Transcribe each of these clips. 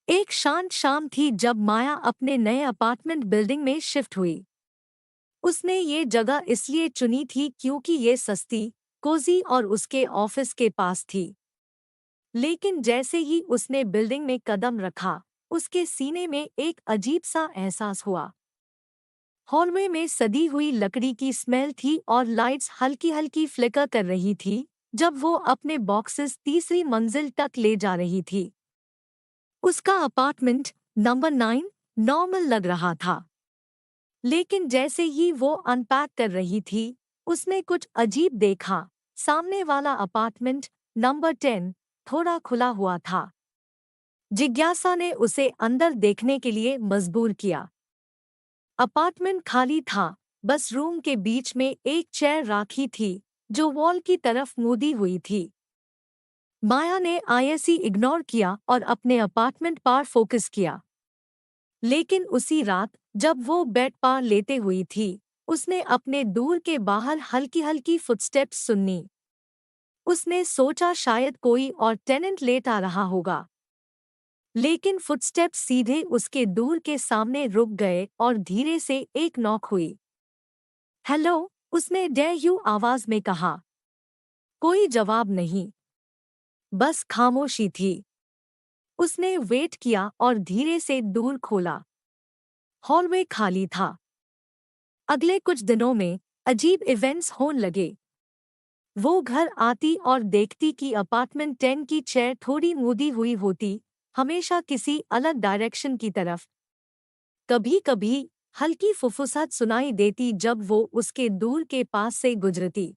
एक शांत शाम थी जब माया अपने नए अपार्टमेंट बिल्डिंग में शिफ्ट हुई। उसने ये जगह इसलिए चुनी थी क्योंकि ये सस्ती, कोजी और उसके ऑफिस के पास थी। लेकिन जैसे ही उसने बिल्डिंग में कदम रखा, उसके सीने में एक अजीब सा एहसास हुआ। हॉलवे में सदी हुई लकड़ी की स्मेल थी और लाइट्स हल्की हल्की फ्लिकर कर रही थी जब वो अपने बॉक्सेस तीसरी मंजिल तक ले जा रही थी। उसका अपार्टमेंट नंबर 9 नॉर्मल लग रहा था, लेकिन जैसे ही वो अनपैक कर रही थी, उसने कुछ अजीब देखा। सामने वाला अपार्टमेंट नंबर 10 थोड़ा खुला हुआ था। जिज्ञासा ने उसे अंदर देखने के लिए मजबूर किया। अपार्टमेंट खाली था, बस रूम के बीच में एक चेयर राखी थी जो वॉल की तरफ मुड़ी हुई थी। माया ने आईएससी इग्नोर किया और अपने अपार्टमेंट पर फोकस किया। लेकिन उसी रात जब वो बेड पर लेटे हुई थी, उसने अपने दूर के बाहर हल्की हल्की फुटस्टेप्स सुनी। उसने सोचा शायद कोई और टेनेंट लेट आ रहा होगा। लेकिन फुटस्टेप्स सीधे उसके दूर के सामने रुक गए और धीरे से एक नॉक हुई। हेलो, उसने डेर आवाज में कहा। कोई जवाब नहीं, बस खामोशी थी। उसने वेट किया और धीरे से दूर खोला। हॉलवे खाली था। अगले कुछ दिनों में अजीब इवेंट्स होने लगे। वो घर आती और देखती कि अपार्टमेंट 10 की चेयर थोड़ी मुड़ी हुई होती, हमेशा किसी अलग डायरेक्शन की तरफ। कभी कभी हल्की फुफुसाहट सुनाई देती जब वो उसके दूर के पास से गुजरती।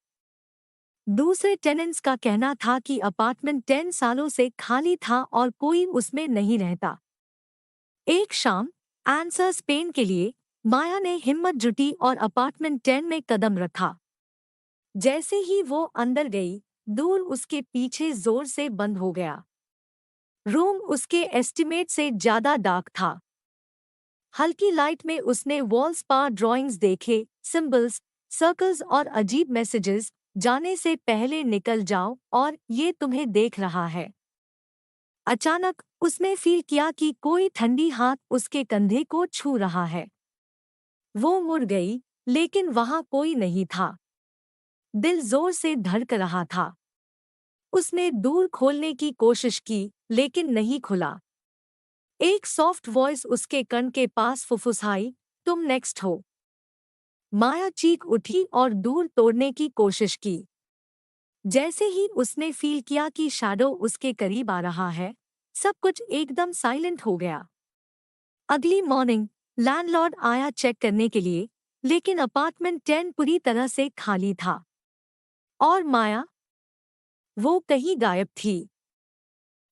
दूसरे टेनेंट्स का कहना था कि अपार्टमेंट 10 सालों से खाली था और कोई उसमें नहीं रहता। एक शाम आंसर स्पेन के लिए माया ने हिम्मत जुटी और अपार्टमेंट 10 में कदम रखा। जैसे ही वो अंदर गई, दूर उसके पीछे जोर से बंद हो गया। रूम उसके एस्टिमेट से ज्यादा डार्क था। हल्की लाइट में उसने वॉल्स पर ड्राइंग्स देखे, सिंबल्स, सर्कल्स और अजीब मैसेजेस। जाने से पहले निकल जाओ और ये तुम्हें देख रहा है। अचानक उसने फील किया कि कोई ठंडी हाथ उसके कंधे को छू रहा है। वो मुड़ गई, लेकिन वहां कोई नहीं था। दिल जोर से धड़क रहा था। उसने दूर खोलने की कोशिश की, लेकिन नहीं खुला। एक सॉफ्ट वॉइस उसके कण के पास फुफुसाई, तुम नेक्स्ट हो। माया चीख उठी और दूर तोड़ने की कोशिश की। जैसे ही उसने फील किया कि शैडो उसके करीब आ रहा है, सब कुछ एकदम साइलेंट हो गया। अगली मॉर्निंग लैंडलॉर्ड आया चेक करने के लिए, लेकिन अपार्टमेंट 10 पूरी तरह से खाली था। और माया, वो कहीं गायब थी।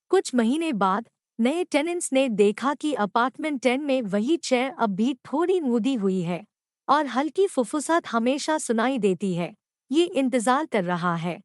कुछ महीने बाद नए टेनेंट्स ने देखा कि अपार्टमेंट 10 में वही चेयर अब भी थोड़ी मुदी हुई है और हल्की फुफुसाहट हमेशा सुनाई देती है। ये इंतजार कर रहा है।